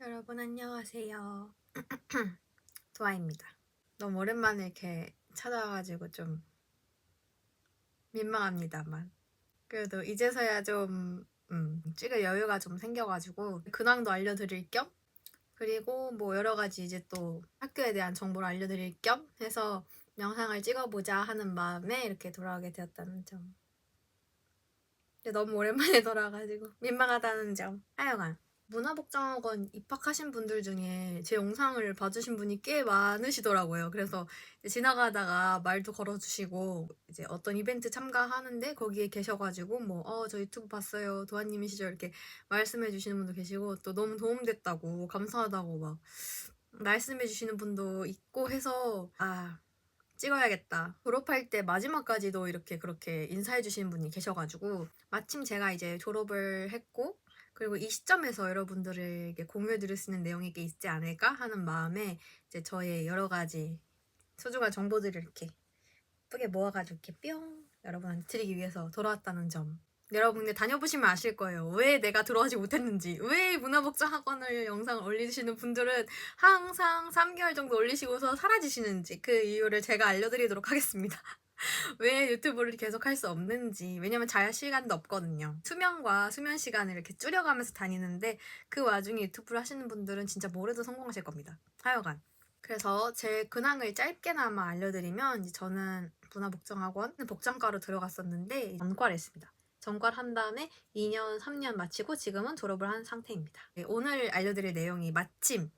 여러분 안녕하세요. 도아입니다. 너무 오랜만에 이렇게 찾아와가지고 좀 민망합니다만 그래도 이제서야 좀 찍을 여유가 좀 생겨가지고 근황도 알려드릴 겸 그리고 뭐 여러가지 이제 또 학교에 대한 정보를 알려드릴 겸 해서 영상을 찍어보자 하는 마음에 이렇게 돌아오게 되었다는 점. 너무 오랜만에 돌아와가지고 민망하다는 점. 하여간 문화복장학원 입학하신 분들 중에 제 영상을 봐주신 분이 꽤 많으시더라고요. 그래서 지나가다가 말도 걸어주시고 이제 어떤 이벤트 참가하는데 거기에 계셔가지고 저 유튜브 봤어요 도아님이시죠 이렇게 말씀해 주시는 분도 계시고 또 너무 도움됐다고 감사하다고 막 말씀해 주시는 분도 있고 해서 찍어야겠다. 졸업할 때 마지막까지도 이렇게 그렇게 인사해 주시는 분이 계셔가지고 마침 제가 이제 졸업을 했고 그리고 이 시점에서 여러분들에게 공유해 드릴 수 있는 내용이 꽤 있지 않을까 하는 마음에 이제 저의 여러 가지 소중한 정보들을 이렇게 예쁘게 모아가지고 이렇게 뿅 여러분한테 드리기 위해서 돌아왔다는 점. 여러분들 다녀보시면 아실 거예요. 왜 내가 들어가지 못했는지. 왜 문화복장학원을 영상을 올리시는 분들은 항상 3개월 정도 올리시고서 사라지시는지 그 이유를 제가 알려드리도록 하겠습니다. 왜 유튜브를 계속 할 수 없는지. 왜냐면 잘 시간도 없거든요. 수면과 수면 시간을 이렇게 줄여가면서 다니는데 그 와중에 유튜브를 하시는 분들은 진짜 뭐래도 성공하실 겁니다. 하여간. 그래서 제 근황을 짧게나마 알려드리면 이제 저는 문화복장학원 복장과로 들어갔었는데 전과를 했습니다. 전과를 한 다음에 2년, 3년 마치고 지금은 졸업을 한 상태입니다. 오늘 알려드릴 내용이 마침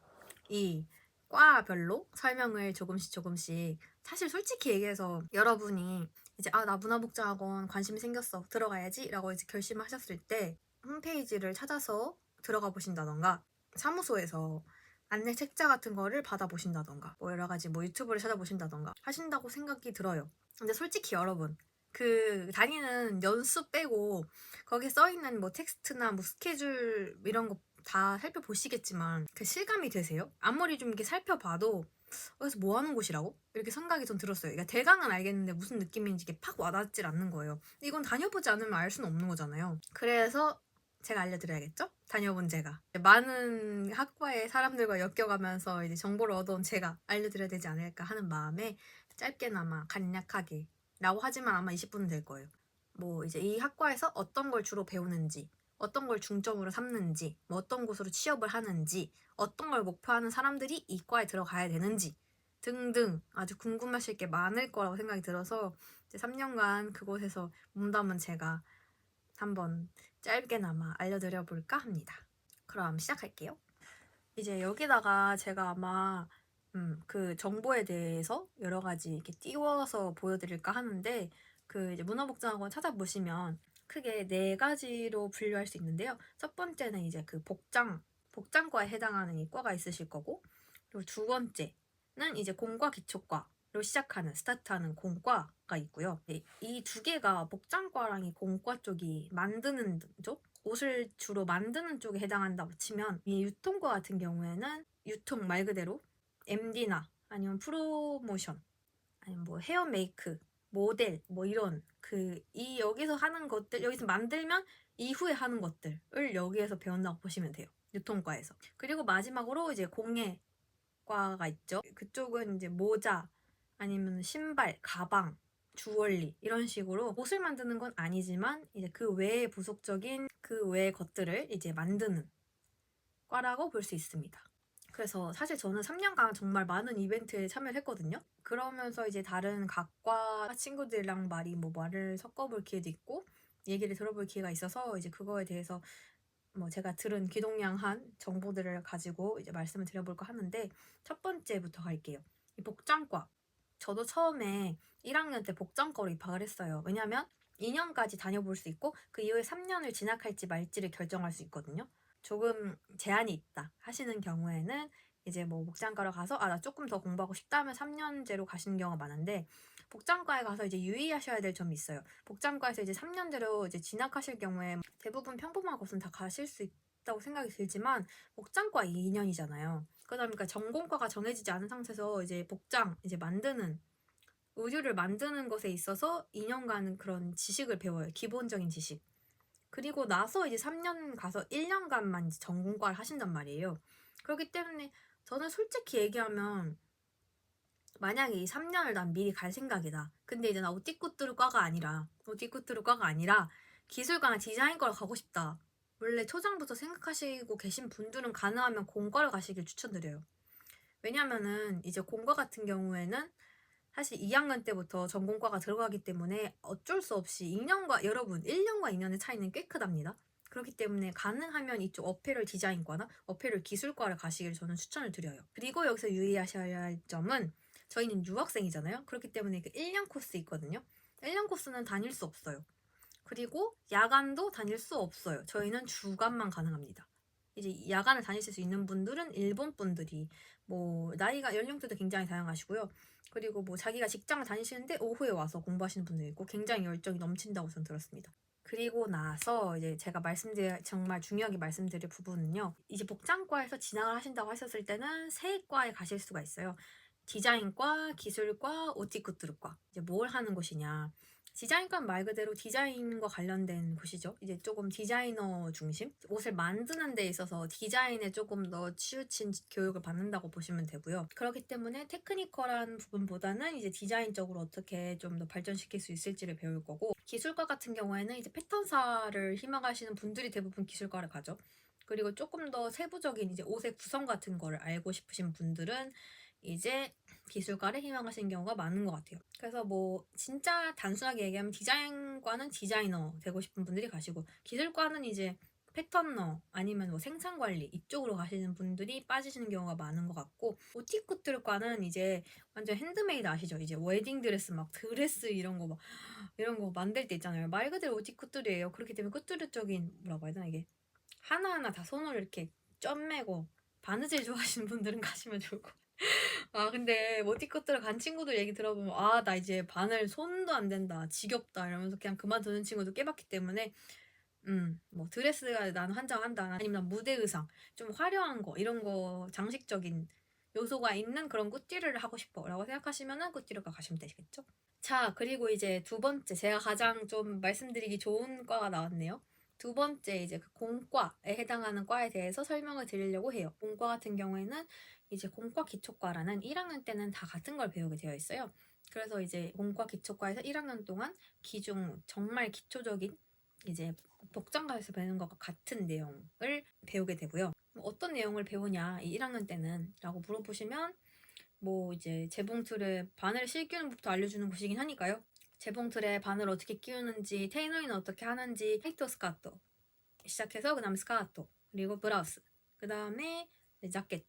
이 과별로 설명을 조금씩 사실 솔직히 얘기해서 여러분이 이제 나 문화복장학원 관심이 생겼어 들어가야지 라고 이제 결심하셨을 때 홈페이지를 찾아서 들어가 보신다던가 사무소에서 안내 책자 같은 거를 받아보신다던가 여러 가지 유튜브를 찾아보신다던가 하신다고 생각이 들어요. 근데 솔직히 여러분 그 다니는 연수 빼고 거기에 써있는 텍스트나 스케줄 이런 거 다 살펴보시겠지만 그 실감이 되세요? 아무리 좀 이렇게 살펴봐도 여기서 뭐 하는 곳이라고? 이렇게 생각이 좀 들었어요. 그러니까 대강은 알겠는데 무슨 느낌인지 이게 팍 와닿질 않는 거예요. 이건 다녀보지 않으면 알 수는 없는 거잖아요. 그래서 제가 알려드려야겠죠? 다녀본 제가 많은 학과의 사람들과 엮여가면서 이제 정보를 얻어온 제가 알려드려야 되지 않을까 하는 마음에 짧게나마 간략하게 라고 하지만 아마 20분은 될 거예요. 이제 이 학과에서 어떤 걸 주로 배우는지 어떤 걸 중점으로 삼는지 어떤 곳으로 취업을 하는지 어떤 걸 목표하는 사람들이 이 과에 들어가야 되는지 등등 아주 궁금하실 게 많을 거라고 생각이 들어서 이제 3년간 그곳에서 몸담은 제가 한번 짧게나마 알려드려 볼까 합니다. 그럼 시작할게요. 이제 여기다가 제가 아마 그 정보에 대해서 여러 가지 이렇게 띄워서 보여드릴까 하는데 그 이제 문화복장학원 찾아보시면 크게 4가지로 분류할 수 있는데요. 첫 번째는 이제 그 복장과에 해당하는 이 과가 있으실 거고, 그리고 두 번째는 이제 공과 기초과로 시작하는 스타트하는 공과가 있고요. 이 두 개가 복장과랑 이 공과 쪽이 만드는 쪽, 옷을 주로 만드는 쪽에 해당한다고 치면 이 유통과 같은 경우에는 유통 말 그대로 MD나 아니면 프로모션 아니면 헤어 메이크 모델 이런 여기서 하는 것들 여기서 만들면 이후에 하는 것들을 여기에서 배운다고 보시면 돼요. 유통과에서. 그리고 마지막으로 이제 공예과가 있죠. 그쪽은 이제 모자 아니면 신발, 가방, 주얼리 이런 식으로 옷을 만드는 건 아니지만 이제 그 외에 부속적인 그 외의 것들을 이제 만드는 과라고 볼 수 있습니다. 그래서 사실 저는 3년간 정말 많은 이벤트에 참여를 했거든요. 그러면서 이제 다른 각과 친구들이랑 말을 섞어볼 기회도 있고 얘기를 들어볼 기회가 있어서 이제 그거에 대해서 제가 들은 기동량한 정보들을 가지고 이제 말씀을 드려볼까 하는데 첫 번째부터 갈게요. 이 복장과. 저도 처음에 1학년 때 복장과로 입학을 했어요. 왜냐면 2년까지 다녀볼 수 있고 그 이후에 3년을 진학할지 말지를 결정할 수 있거든요. 조금 제한이 있다 하시는 경우에는 이제 복장과로 가서 나 조금 더 공부하고 싶다 하면 3년제로 가시는 경우가 많은데 복장과에 가서 이제 유의하셔야 될 점이 있어요. 복장과에서 이제 3년제로 이제 진학하실 경우에 대부분 평범한 곳은 다 가실 수 있다고 생각이 들지만 복장과 2년이잖아요. 그러다 보니까 전공과가 정해지지 않은 상태에서 이제 이제 만드는 의류를 만드는 것에 있어서 2년간 그런 지식을 배워요. 기본적인 지식. 그리고 나서 이제 3년 가서 1년간만 이제 전공과를 하신단 말이에요. 그렇기 때문에 저는 솔직히 얘기하면 만약에 이 3년을 난 미리 갈 생각이다. 근데 이제 나 오띠꾸뚜루과가 아니라 기술과나 디자인과를 가고 싶다. 원래 초장부터 생각하시고 계신 분들은 가능하면 공과를 가시길 추천드려요. 왜냐면은 이제 공과 같은 경우에는 사실 2학년 때부터 전공과가 들어가기 때문에 어쩔 수 없이 1년과 2년의 차이는 꽤 크답니다. 그렇기 때문에 가능하면 이쪽 어페럴 디자인과나 어페럴 기술과를 가시길 저는 추천을 드려요. 그리고 여기서 유의하셔야 할 점은 저희는 유학생이잖아요. 그렇기 때문에 그 1년 코스 있거든요. 1년 코스는 다닐 수 없어요. 그리고 야간도 다닐 수 없어요. 저희는 주간만 가능합니다. 이제 야간을 다니실 수 있는 분들은 일본 분들이 뭐 나이가 연령대도 굉장히 다양하시고요. 그리고 뭐 자기가 직장을 다니시는데 오후에 와서 공부하시는 분도 있고 굉장히 열정이 넘친다고 저는 들었습니다. 그리고 나서 이제 제가 정말 중요하게 말씀드릴 부분은요. 이제 복장과에서 진학을 하신다고 하셨을 때는 세 과에 가실 수가 있어요. 디자인과, 기술과, 오티쿠트루과. 이제 뭘 하는 곳이냐. 디자인과 말 그대로 디자인과 관련된 곳이죠. 이제 조금 디자이너 중심? 옷을 만드는 데 있어서 디자인에 조금 더 치우친 교육을 받는다고 보시면 되고요. 그렇기 때문에 테크니컬한 부분보다는 이제 디자인적으로 어떻게 좀 더 발전시킬 수 있을지를 배울 거고, 기술과 같은 경우에는 이제 패턴사를 희망하시는 분들이 대부분 기술과를 가죠. 그리고 조금 더 세부적인 이제 옷의 구성 같은 거를 알고 싶으신 분들은 이제 기술과를 희망하시는 경우가 많은 것 같아요. 그래서 뭐 진짜 단순하게 얘기하면 디자인과는 디자이너 되고 싶은 분들이 가시고, 기술과는 이제 패턴러 아니면 뭐 생산관리 이쪽으로 가시는 분들이 빠지시는 경우가 많은 것 같고, 오티쿠트과는 이제 완전 핸드메이드 아시죠? 이제 웨딩 드레스 막 드레스 이런 거 만들 때 있잖아요. 말 그대로 오티쿠트르예요. 그렇기 때문에 꾸트르적인 뭐라고 해야 되나, 이게 하나하나 다 손으로 이렇게 점 매고 바느질 좋아하시는 분들은 가시면 좋을 것 같아요. 아, 근데 모티코트를 간 친구들 얘기 들어보면 아, 나 이제 바늘 손도 안 된다, 지겹다 이러면서 그냥 그만두는 친구도 꽤 많기 때문에 뭐 드레스가 나는 환장한다, 아니면 난 무대 의상 좀 화려한 거 이런 거 장식적인 요소가 있는 그런 꾸띠르를 하고 싶어 라고 생각하시면은 꾸띠르가 가시면 되시겠죠. 자, 그리고 이제 두 번째, 제가 가장 좀 말씀드리기 좋은 과가 나왔네요. 두 번째, 이제 그 공과에 해당하는 과에 대해서 설명을 드리려고 해요. 공과 같은 경우에는 이제 공과 기초과라는 1학년 때는 다 같은 걸 배우게 되어 있어요. 그래서 이제 공과 기초과에서 1학년 동안 정말 기초적인 이제 복장과에서 배우는 것과 같은 내용을 배우게 되고요. 어떤 내용을 배우냐, 이 1학년 때는 라고 물어보시면 뭐 이제 재봉틀에 바늘 실기는 법도 알려주는 곳이긴 하니까요. 재봉틀에 바늘 어떻게 끼우는지, 테이너링은 어떻게 하는지, 타이트 스카토 시작해서 그 다음에 스카토, 그리고 브라우스, 그 다음에 자켓,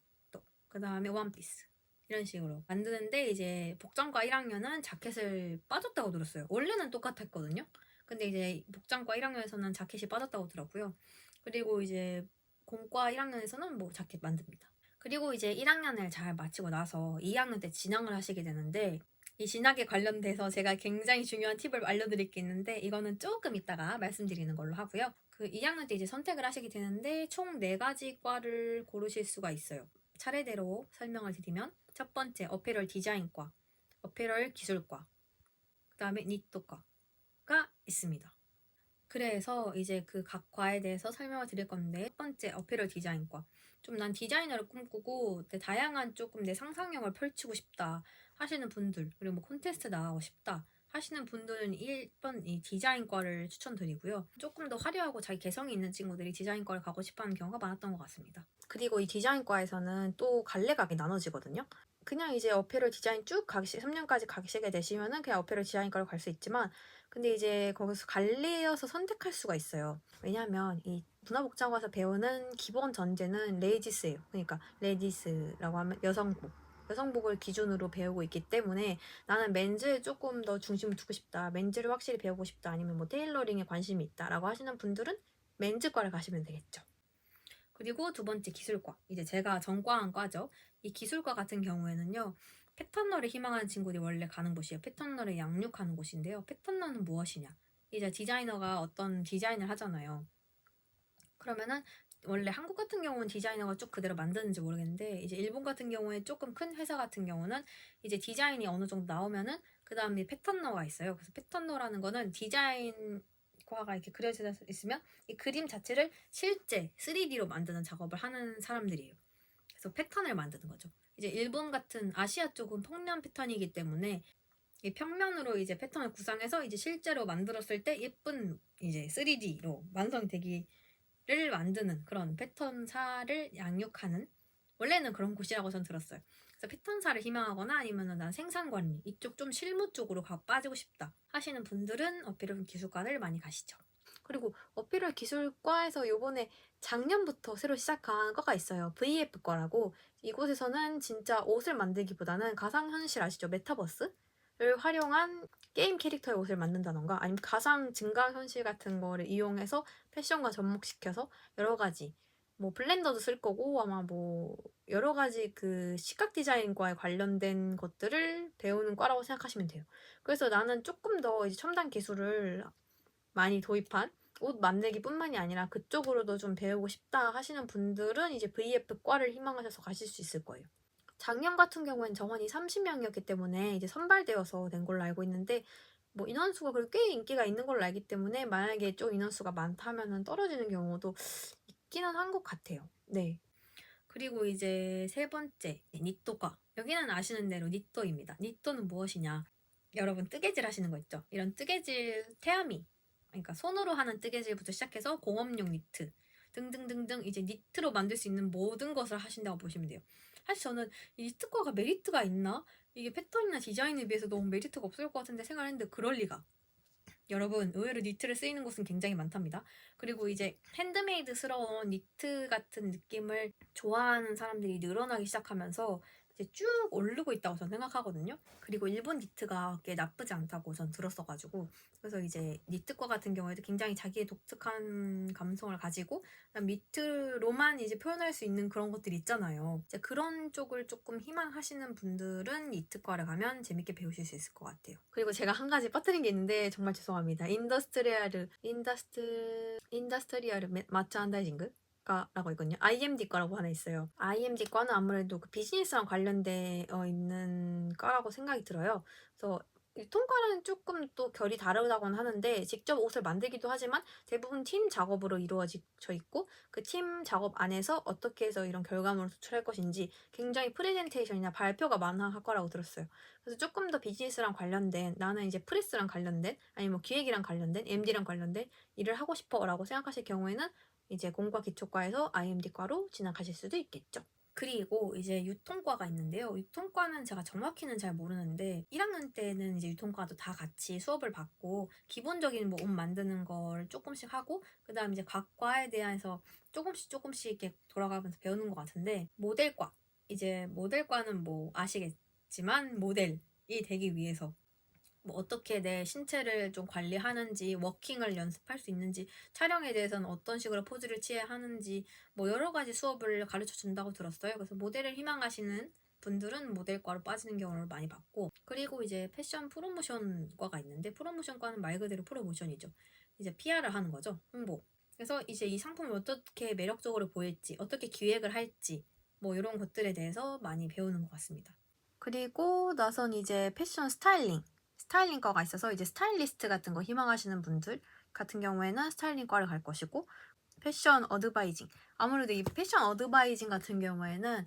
그 다음에 원피스 이런 식으로 만드는데, 이제 복장과 1학년은 자켓을 빠졌다고 들었어요. 원래는 똑같았거든요. 근데 이제 복장과 1학년에서는 자켓이 빠졌다고 들었고요. 그리고 이제 공과 1학년에서는 뭐 자켓 만듭니다. 그리고 이제 1학년을 잘 마치고 나서 2학년 때 진학을 하시게 되는데, 이 진학에 관련돼서 제가 굉장히 중요한 팁을 알려드릴 게 있는데, 이거는 조금 이따가 말씀드리는 걸로 하고요. 그 2학년 때 이제 선택을 하시게 되는데 총 4가지 과를 고르실 수가 있어요. 차례대로 설명을 드리면, 첫 번째 어페럴 디자인과, 어페럴 기술과, 그 다음에 니트과가 있습니다. 그래서 이제 그 각 과에 대해서 설명을 드릴 건데, 첫 번째 어페럴 디자인과. 좀 난 디자이너를 꿈꾸고 다양한 조금 내 상상력을 펼치고 싶다 하시는 분들, 그리고 뭐 콘테스트 나가고 싶다 하시는 분들은 1번 이 디자인과를 추천드리고요. 조금 더 화려하고 자기 개성이 있는 친구들이 디자인과를 가고 싶어하는 경우가 많았던 것 같습니다. 그리고 이 디자인과에서는 또 갈래각이 나눠지거든요. 그냥 이제 어페럴 디자인 3년까지 가시게 되시면은 그냥 어페럴 디자인과로 갈 수 있지만, 근데 이제 거기서 갈리어서 선택할 수가 있어요. 왜냐하면 이 문화복장과에서 배우는 기본 전제는 레이디스예요. 그러니까 레디스라고 하면 여성복을 기준으로 배우고 있기 때문에, 나는 맨즈에 조금 더 중심을 두고 싶다, 맨즈를 확실히 배우고 싶다, 아니면 뭐 테일러링에 관심이 있다라고 하시는 분들은 맨즈과를 가시면 되겠죠. 그리고 두 번째 기술과, 이제 제가 전과한 과죠. 이 기술과 같은 경우에는요, 패턴러를 희망하는 친구들이 원래 가는 곳이에요. 패턴러를 양육하는 곳인데요. 패턴러는 무엇이냐? 이제 디자이너가 어떤 디자인을 하잖아요. 그러면은 원래 한국 같은 경우는 디자이너가 쭉 그대로 만드는지 모르겠는데, 이제 일본 같은 경우에 조금 큰 회사 같은 경우는 이제 디자인이 어느 정도 나오면은 그 다음에 패턴러가 있어요. 그래서 패턴러라는 거는 디자인 과가 이렇게 그려져 있으면 이 그림 자체를 실제 3D로 만드는 작업을 하는 사람들이에요. 그래서 패턴을 만드는 거죠. 이제 일본 같은 아시아 쪽은 평면 패턴이기 때문에 이 평면으로 이제 패턴을 구상해서 이제 실제로 만들었을 때 예쁜 이제 3D로 완성되기를 만드는 그런 패턴사를 양육하는, 원래는 그런 곳이라고 전 들었어요. 그래서 패턴사를 희망하거나 아니면은 난 생산관리 이쪽 좀 실무 쪽으로 빠지고 싶다 하시는 분들은 어피럴 기술과를 많이 가시죠. 그리고 어피럴 기술과에서 요번에 작년부터 새로 시작한 거가 있어요. VF과라고. 이곳에서는 진짜 옷을 만들기보다는 가상현실 아시죠? 메타버스를 활용한 게임 캐릭터의 옷을 만든다던가 아니면 가상 증강현실 같은 거를 이용해서 패션과 접목시켜서 여러 가지 뭐 블렌더도 쓸 거고 아마 뭐 여러 가지 그 시각 디자인과에 관련된 것들을 배우는 과라고 생각하시면 돼요. 그래서 나는 조금 더 이제 첨단 기술을 많이 도입한 옷 만들기뿐만이 아니라 그쪽으로도 좀 배우고 싶다 하시는 분들은 이제 VF과를 희망하셔서 가실 수 있을 거예요. 작년 같은 경우엔 정원이 30명이었기 때문에 이제 선발되어서 된 걸로 알고 있는데 뭐 인원수가 그리고 꽤 인기가 있는 걸로 알기 때문에 만약에 좀 인원수가 많다면 떨어지는 경우도 있기는 한 것 같아요. 네. 그리고 이제 세 번째 니토과. 여기는 아시는 대로 니토입니다. 니토는 무엇이냐? 여러분 뜨개질 하시는 거 있죠? 이런 뜨개질 태아미, 그러니까 손으로 하는 뜨개질부터 시작해서 공업용 니트 등등등등 이제 니트로 만들 수 있는 모든 것을 하신다고 보시면 돼요. 사실 저는 이 니트과가 메리트가 있나? 이게 패턴이나 디자인에 비해서 너무 메리트가 없을 것 같은데 생각했는데 그럴 리가. 여러분 의외로 니트를 쓰이는 곳은 굉장히 많답니다. 그리고 이제 핸드메이드스러운 니트 같은 느낌을 좋아하는 사람들이 늘어나기 시작하면서 이제 쭉 오르고 있다고 저는 생각하거든요. 그리고 일본 니트가 꽤 나쁘지 않다고 전 들었어가지고 그래서 이제 니트과 같은 경우에도 굉장히 자기의 독특한 감성을 가지고 니트로만 이제 표현할 수 있는 그런 것들이 있잖아요. 이제 그런 쪽을 조금 희망하시는 분들은 니트과를 가면 재밌게 배우실 수 있을 것 같아요. 그리고 제가 한 가지 빠뜨린 게 있는데 정말 죄송합니다. 인더스트리얼 마차안다이징그 과라고 있거든요. IMD과라고 하나 있어요. IMD과는 아무래도 그 비즈니스랑 관련되어 있는 과라고 생각이 들어요. 그래서 유통과는 조금 또 결이 다르다고는 하는데 직접 옷을 만들기도 하지만 대부분 팀 작업으로 이루어져 있고 그 팀 작업 안에서 어떻게 해서 이런 결과물을 도출할 것인지 굉장히 프레젠테이션이나 발표가 많은 학과라고 들었어요. 그래서 조금 더 비즈니스랑 관련된 나는 이제 프레스랑 관련된 아니면 뭐 기획이랑 관련된 MD랑 관련된 일을 하고 싶어라고 생각하실 경우에는 이제 공과 기초과에서 IMD과로 진학하실 수도 있겠죠. 그리고 이제 유통과가 있는데요. 유통과는 제가 정확히는 잘 모르는데 1학년 때는 이제 유통과도 다 같이 수업을 받고 기본적인 뭐 옷 만드는 걸 조금씩 하고 그다음 이제 각 과에 대해서 조금씩 이렇게 돌아가면서 배우는 것 같은데 모델과 이제 모델과는 뭐 아시겠지만 모델이 되기 위해서 뭐 어떻게 내 신체를 좀 관리하는지, 워킹을 연습할 수 있는지, 촬영에 대해서는 어떤 식으로 포즈를 취해야 하는지, 뭐 여러 가지 수업을 가르쳐 준다고 들었어요. 그래서 모델을 희망하시는 분들은 모델과로 빠지는 경우를 많이 봤고, 그리고 이제 패션 프로모션과가 있는데, 프로모션과는 말 그대로 프로모션이죠. 이제 PR을 하는 거죠. 홍보. 그래서 이제 이 상품을 어떻게 매력적으로 보일지, 어떻게 기획을 할지, 뭐 이런 것들에 대해서 많이 배우는 것 같습니다. 그리고 나선 이제 패션 스타일링과가 있어서 이제 스타일리스트 같은 거 희망하시는 분들 같은 경우에는 스타일링과를 갈 것이고 패션 어드바이징 아무래도 이 패션 어드바이징 같은 경우에는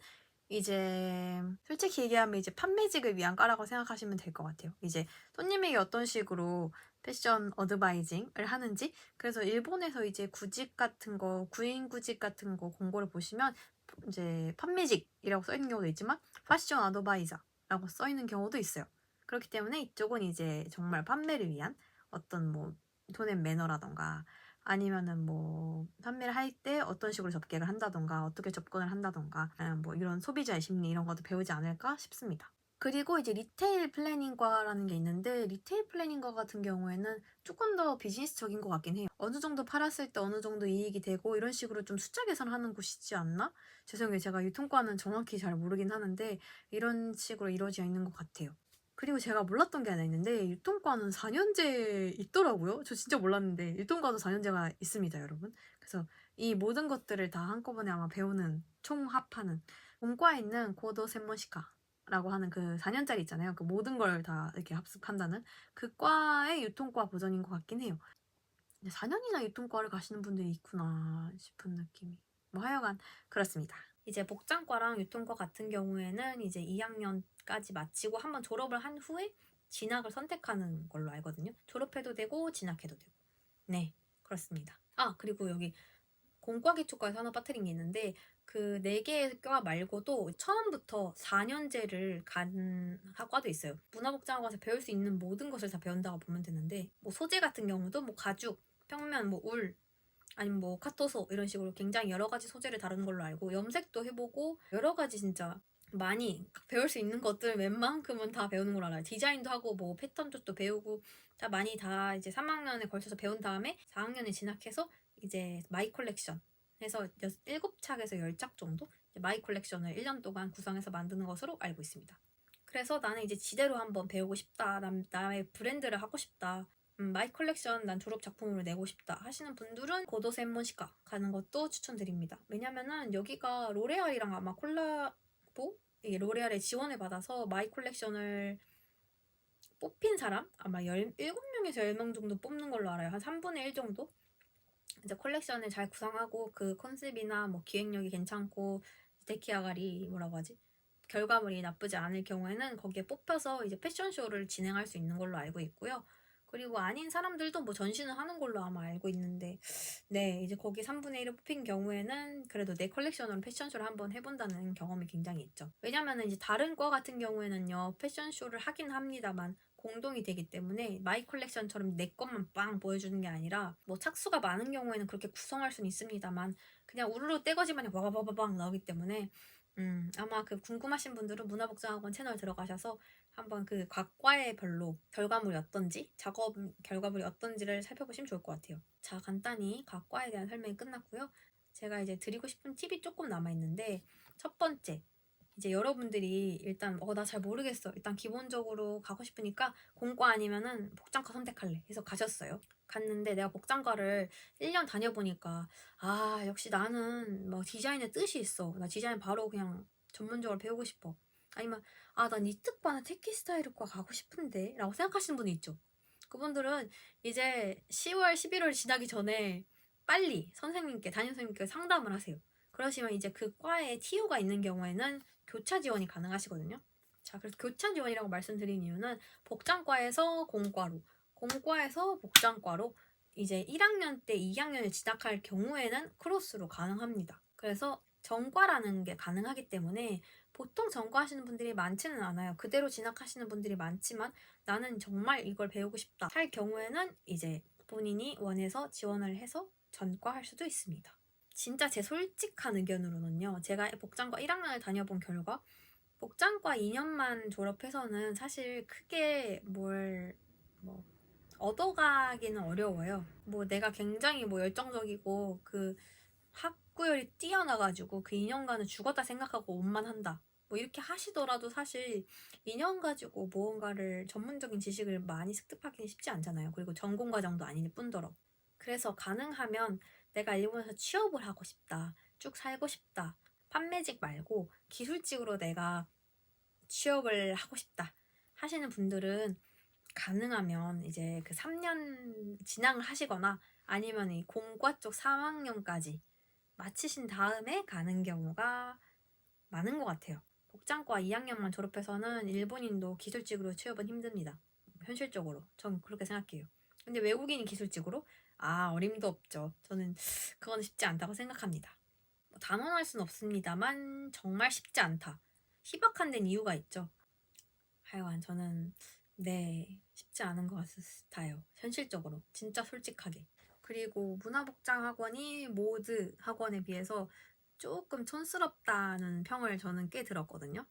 이제 솔직히 얘기하면 이제 판매직을 위한 과라고 생각하시면 될 것 같아요. 이제 손님에게 어떤 식으로 패션 어드바이징을 하는지 그래서 일본에서 이제 구직 같은 거 구인 구직 같은 거 공고를 보시면 이제 판매직이라고 써 있는 경우도 있지만 패션 어드바이저라고 써 있는 경우도 있어요. 그렇기 때문에 이쪽은 이제 정말 판매를 위한 어떤 뭐 톤앤 매너라던가 아니면은 뭐 판매를 할 때 어떤 식으로 접객을 한다던가 어떻게 접근을 한다던가 뭐 이런 소비자의 심리 이런 것도 배우지 않을까 싶습니다. 그리고 이제 리테일 플래닝과라는 게 있는데 리테일 플래닝과 같은 경우에는 조금 더 비즈니스적인 것 같긴 해요. 어느 정도 팔았을 때 어느 정도 이익이 되고 이런 식으로 좀 숫자 계산하는 곳이지 않나? 죄송해요. 제가 유통과는 정확히 잘 모르긴 하는데 이런 식으로 이루어져 있는 것 같아요. 그리고 제가 몰랐던 게 하나 있는데 유통과는 4년제 있더라고요. 저 진짜 몰랐는데 유통과도 4년제가 있습니다, 여러분. 그래서 이 모든 것들을 다 한꺼번에 아마 배우는 총합하는 본과에 있는 고도専門시카라고 하는 그 4년짜리 있잖아요. 그 모든 걸 다 이렇게 합습한다는 그 과의 유통과 버전인 것 같긴 해요. 4년이나 유통과를 가시는 분들이 있구나 싶은 느낌이. 뭐 하여간 그렇습니다. 이제 복장과랑 유통과 같은 경우에는 이제 2학년까지 마치고 한번 졸업을 한 후에 진학을 선택하는 걸로 알거든요. 졸업해도 되고 진학해도 되고. 네, 그렇습니다. 아, 그리고 여기 공과 기초과에서 하나 빠뜨린 게 있는데 그 4개의 과 말고도 처음부터 4년제를 간 학과도 있어요. 문화복장학과에서 배울 수 있는 모든 것을 다 배운다고 보면 되는데 뭐 소재 같은 경우도 뭐 가죽, 평면, 뭐 울, 아니면 뭐 카토소 이런 식으로 굉장히 여러 가지 소재를 다루는 걸로 알고 염색도 해보고 여러 가지 진짜 많이 배울 수 있는 것들 웬만큼은 다 배우는 걸로 알아요. 디자인도 하고 뭐 패턴 쪽도 배우고 다 많이 다 이제 3학년에 걸쳐서 배운 다음에 4학년에 진학해서 이제 마이 컬렉션 해서 7착에서 10짝 정도 마이 컬렉션을 1년 동안 구성해서 만드는 것으로 알고 있습니다. 그래서 나는 이제 지대로 한번 배우고 싶다. 나의 브랜드를 하고 싶다. 마이 컬렉션 난 졸업 작품으로 내고 싶다 하시는 분들은 고도専門시과 가는 것도 추천드립니다. 왜냐면은 여기가 로레알이랑 아마 콜라보? 로레알의 지원을 받아서 마이 컬렉션을 뽑힌 사람? 아마 7명에서 10명 정도 뽑는 걸로 알아요. 한 3분의 1 정도? 이제 컬렉션을 잘 구상하고 그 컨셉이나 뭐 기획력이 괜찮고 데키아가리 뭐라고 하지? 결과물이 나쁘지 않을 경우에는 거기에 뽑혀서 이제 패션쇼를 진행할 수 있는 걸로 알고 있고요. 그리고 아닌 사람들도 뭐 전시는 하는 걸로 아마 알고 있는데, 네, 이제 거기 3분의 1을 뽑힌 경우에는 그래도 내 컬렉션으로 패션쇼를 한번 해본다는 경험이 굉장히 있죠. 왜냐면은 이제 다른 과 같은 경우에는요, 패션쇼를 하긴 합니다만, 공동이 되기 때문에 마이 컬렉션처럼 내 것만 빵 보여주는 게 아니라 뭐 착수가 많은 경우에는 그렇게 구성할 수는 있습니다만 그냥 우르르 떼거지만 와바바바방 나오기 때문에 아마 그 궁금하신 분들은 문화복장학원 채널 들어가셔서 한번 그 각 과의 별로 결과물이 어떤지, 작업 결과물이 어떤지를 살펴보시면 좋을 것 같아요. 자, 간단히 각 과에 대한 설명이 끝났고요. 제가 이제 드리고 싶은 팁이 조금 남아있는데, 첫 번째, 이제 여러분들이 일단 나 잘 모르겠어. 일단 기본적으로 가고 싶으니까 공과 아니면은 복장과 선택할래 해서 가셨어요. 갔는데 내가 복장과를 1년 다녀보니까 역시 나는 뭐 디자인에 뜻이 있어. 나 디자인 바로 그냥 전문적으로 배우고 싶어. 아니면 난 이특과나 테키스타일과 가고 싶은데 라고 생각하시는 분이 있죠. 그분들은 이제 10월, 11월 지나기 전에 빨리 담임 선생님께 상담을 하세요. 그러시면 이제 그 과에 TO가 있는 경우에는 교차 지원이 가능하시거든요. 자, 그래서 교차 지원이라고 말씀드린 이유는 복장과에서 공과로, 공과에서 복장과로 이제 1학년 때 2학년을 진학할 경우에는 크로스로 가능합니다. 그래서 전과라는 게 가능하기 때문에 보통 전과하시는 분들이 많지는 않아요. 그대로 진학하시는 분들이 많지만 나는 정말 이걸 배우고 싶다 할 경우에는 이제 본인이 원해서 지원을 해서 전과할 수도 있습니다. 진짜 제 솔직한 의견으로는요. 제가 복장과 1학년을 다녀본 결과 복장과 2년만 졸업해서는 사실 크게 뭐 얻어가기는 어려워요. 뭐 내가 굉장히 뭐 열정적이고 그 학구열이 뛰어나가지고 그 2년간은 죽었다 생각하고 옷만 한다. 뭐 이렇게 하시더라도 사실 2년 가지고 무언가를 전문적인 지식을 많이 습득하기는 쉽지 않잖아요. 그리고 전공 과정도 아닐 뿐더러. 그래서 가능하면 내가 일본에서 취업을 하고 싶다. 쭉 살고 싶다. 판매직 말고 기술직으로 내가 취업을 하고 싶다. 하시는 분들은 가능하면 이제 그 3년 진학을 하시거나 아니면 이 공과 쪽 3학년까지 마치신 다음에 가는 경우가 많은 것 같아요. 복장과 2학년만 졸업해서는 일본인도 기술직으로 취업은 힘듭니다. 현실적으로. 전 그렇게 생각해요. 근데 외국인이 기술직으로? 어림도 없죠. 저는 그건 쉽지 않다고 생각합니다. 단언할 순 없습니다만 정말 쉽지 않다. 희박한 데는 이유가 있죠. 하여간 저는 쉽지 않은 것 같아요. 현실적으로. 진짜 솔직하게. 그리고 문화복장학원이 모드 학원에 비해서 조금 촌스럽다는 평을 저는 꽤 들었거든요.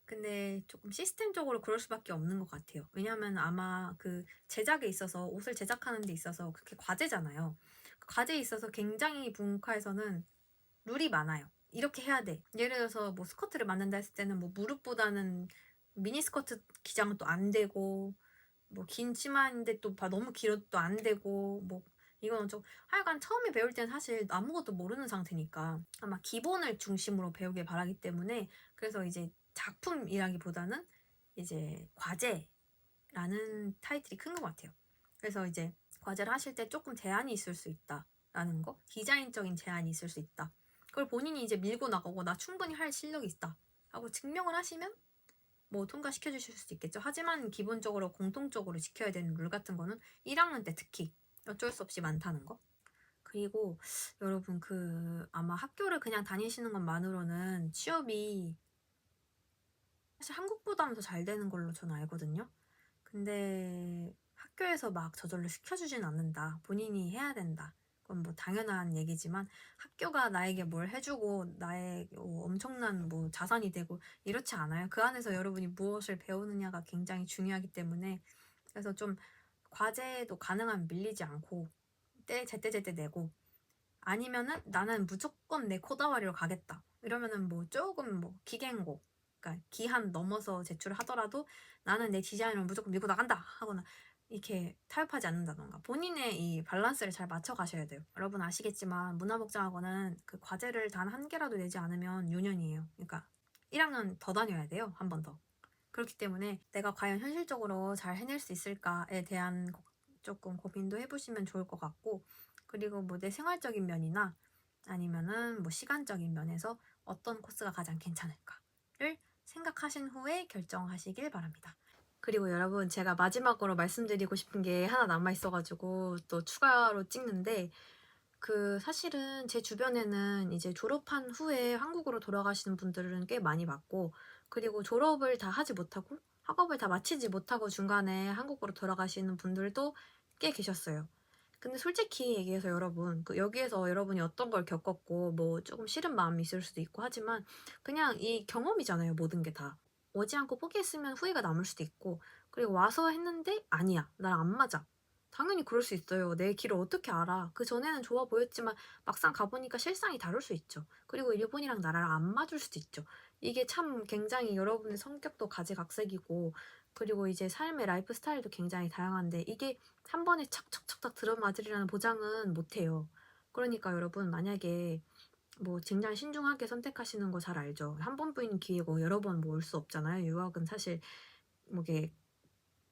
근데 조금 시스템적으로 그럴 수밖에 없는 것 같아요. 왜냐면 아마 그 제작에 있어서 옷을 제작하는 데 있어서 그게 과제잖아요. 그 과제에 있어서 굉장히 문과에서는 룰이 많아요. 이렇게 해야 돼. 예를 들어서 뭐 스커트를 만든다 했을 때는 뭐 무릎보다는 미니스커트 기장은 또 안 되고 뭐 긴 치마인데 또 너무 길어도 안 되고 뭐 이거는 좀 하여간 처음에 배울 때는 사실 아무것도 모르는 상태니까 아마 기본을 중심으로 배우길 바라기 때문에 그래서 이제 작품이라기보다는 이제 과제라는 타이틀이 큰 것 같아요. 그래서 이제 과제를 하실 때 조금 제한이 있을 수 있다라는 거, 디자인적인 제한이 있을 수 있다. 그걸 본인이 이제 밀고 나가고 나 충분히 할 실력이 있다 하고 증명을 하시면 뭐 통과시켜 주실 수도 있겠죠. 하지만 기본적으로 공통적으로 지켜야 되는 룰 같은 거는 1학년 때 특히 어쩔 수 없이 많다는 거. 그리고 여러분 아마 학교를 그냥 다니시는 것만으로는 취업이 사실 한국보다는 더 잘 되는 걸로 저는 알거든요. 근데 학교에서 막 저절로 시켜주진 않는다. 본인이 해야 된다. 그건 뭐 당연한 얘기지만 학교가 나에게 뭘 해주고 나의 엄청난 뭐 자산이 되고 이렇지 않아요. 그 안에서 여러분이 무엇을 배우느냐가 굉장히 중요하기 때문에 그래서 좀 과제도 가능하면 밀리지 않고 제때제때 내고 아니면은 나는 무조건 내 코다와리로 가겠다. 이러면은 뭐 조금 뭐 기갱고 그러니까 기한 넘어서 제출을 하더라도 나는 내 디자인을 무조건 밀고 나간다 하거나 이렇게 타협하지 않는다던가 본인의 이 밸런스를 잘 맞춰 가셔야 돼요. 여러분 아시겠지만 문화복장학원은 그 과제를 단 한 개라도 내지 않으면 유년이에요. 그러니까 1학년 더 다녀야 돼요. 한 번 더. 그렇기 때문에 내가 과연 현실적으로 잘 해낼 수 있을까에 대한 조금 고민도 해보시면 좋을 것 같고 그리고 뭐 내 생활적인 면이나 아니면은 뭐 시간적인 면에서 어떤 코스가 가장 괜찮을까를 생각하신 후에 결정하시길 바랍니다. 그리고 여러분 제가 마지막으로 말씀드리고 싶은 게 하나 남아있어가지고 또 추가로 찍는데 사실은 제 주변에는 이제 졸업한 후에 한국으로 돌아가시는 분들은 꽤 많이 봤고 그리고 졸업을 다 하지 못하고 학업을 다 마치지 못하고 중간에 한국으로 돌아가시는 분들도 꽤 계셨어요. 근데 솔직히 얘기해서 여러분 여기에서 여러분이 어떤 걸 겪었고 뭐 조금 싫은 마음이 있을 수도 있고 하지만 그냥 이 경험이잖아요. 모든 게 다. 오지 않고 포기했으면 후회가 남을 수도 있고 그리고 와서 했는데 아니야 나랑 안 맞아. 당연히 그럴 수 있어요. 내 길을 어떻게 알아. 그 전에는 좋아 보였지만 막상 가보니까 실상이 다를 수 있죠. 그리고 일본이랑 나라랑 안 맞을 수도 있죠. 이게 참 굉장히 여러분의 성격도 가지각색이고 그리고 이제 삶의 라이프 스타일도 굉장히 다양한데 이게 한 번에 착착착착 들어맞으리라는 보장은 못해요. 그러니까 여러분 만약에 뭐 굉장히 신중하게 선택하시는 거 잘 알죠. 한 번뿐인 기회고 여러 번 뭐 올 수 없잖아요. 유학은 사실 뭐 이게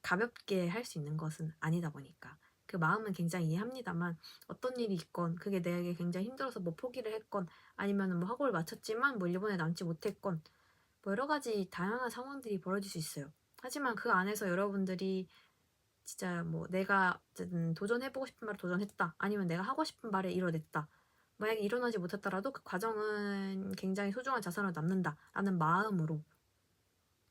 가볍게 할 수 있는 것은 아니다 보니까 그 마음은 굉장히 이해합니다만 어떤 일이 있건 그게 내게 굉장히 힘들어서 뭐 포기를 했건 아니면 뭐 학업을 마쳤지만 뭐 일본에 남지 못했건 뭐 여러 가지 다양한 상황들이 벌어질 수 있어요. 하지만 그 안에서 여러분들이 진짜 뭐 내가 어쨌든 도전해보고 싶은 말을 도전했다 아니면 내가 하고 싶은 말을 이뤄냈다 만약에 일어나지 못했더라도 그 과정은 굉장히 소중한 자산으로 남는다 라는 마음으로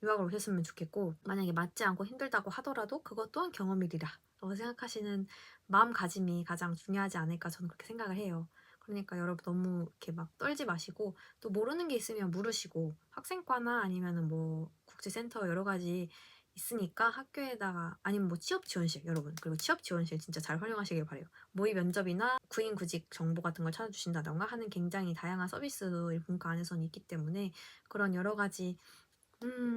유학을 오셨으면 좋겠고 만약에 맞지 않고 힘들다고 하더라도 그것 또한 경험이리라 라고 생각하시는 마음가짐이 가장 중요하지 않을까 저는 그렇게 생각을 해요. 그러니까 여러분 너무 이렇게 막 떨지 마시고 또 모르는 게 있으면 물으시고 학생과나 아니면은 뭐 국제센터 여러 가지 있으니까 학교에다가 아니면 뭐 취업 지원실 여러분 그리고 취업 지원실 진짜 잘 활용하시길 바래요. 모의 면접이나 구인 구직 정보 같은 걸 찾아주신다던가 하는 굉장히 다양한 서비스도 본과 안에서는 있기 때문에 그런 여러 가지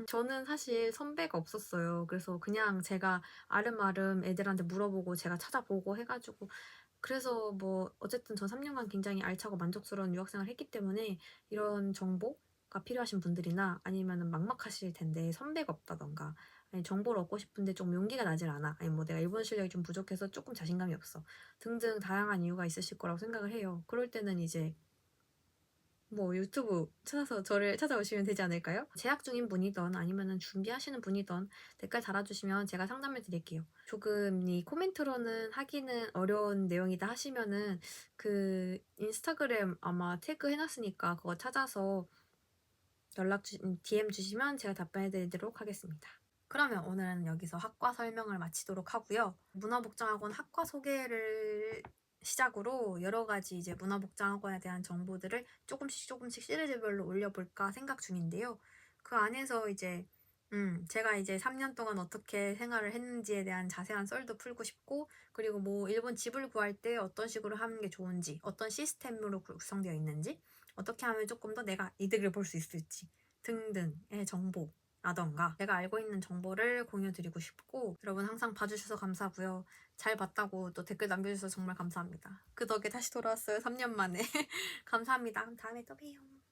저는 사실 선배가 없었어요. 그래서 그냥 제가 아름아름 애들한테 물어보고 제가 찾아보고 해가지고 그래서 뭐 어쨌든 전 3년간 굉장히 알차고 만족스러운 유학생활을 했기 때문에 이런 정보가 필요하신 분들이나 아니면은 막막하실 텐데 선배가 없다던가 아니 정보를 얻고 싶은데 좀 용기가 나질 않아 아니 뭐 내가 일본 실력이 좀 부족해서 조금 자신감이 없어 등등 다양한 이유가 있으실 거라고 생각을 해요. 그럴 때는 이제 뭐 유튜브 찾아서 저를 찾아오시면 되지 않을까요? 재학 중인 분이던 아니면은 준비하시는 분이던 댓글 달아주시면 제가 상담해 드릴게요. 조금 이 코멘트로는 하기는 어려운 내용이다 하시면은 인스타그램 아마 태그 해놨으니까 그거 찾아서 DM 주시면 제가 답변해 드리도록 하겠습니다. 그러면 오늘은 여기서 학과 설명을 마치도록 하고요. 문화복장학원 학과 소개를 시작으로 여러 가지 이제 문화복장학원에 대한 정보들을 조금씩 시리즈별로 올려볼까 생각 중인데요. 그 안에서 이제 제가 이제 3년 동안 어떻게 생활을 했는지에 대한 자세한 썰도 풀고 싶고 그리고 뭐 일본 집을 구할 때 어떤 식으로 하는 게 좋은지 어떤 시스템으로 구성되어 있는지 어떻게 하면 조금 더 내가 이득을 볼 수 있을지 등등의 정보 라던가 제가 알고 있는 정보를 공유드리고 싶고 여러분 항상 봐주셔서 감사하고요. 잘 봤다고 또 댓글 남겨주셔서 정말 감사합니다. 그 덕에 다시 돌아왔어요. 3년 만에. 감사합니다. 다음에 또 봬요.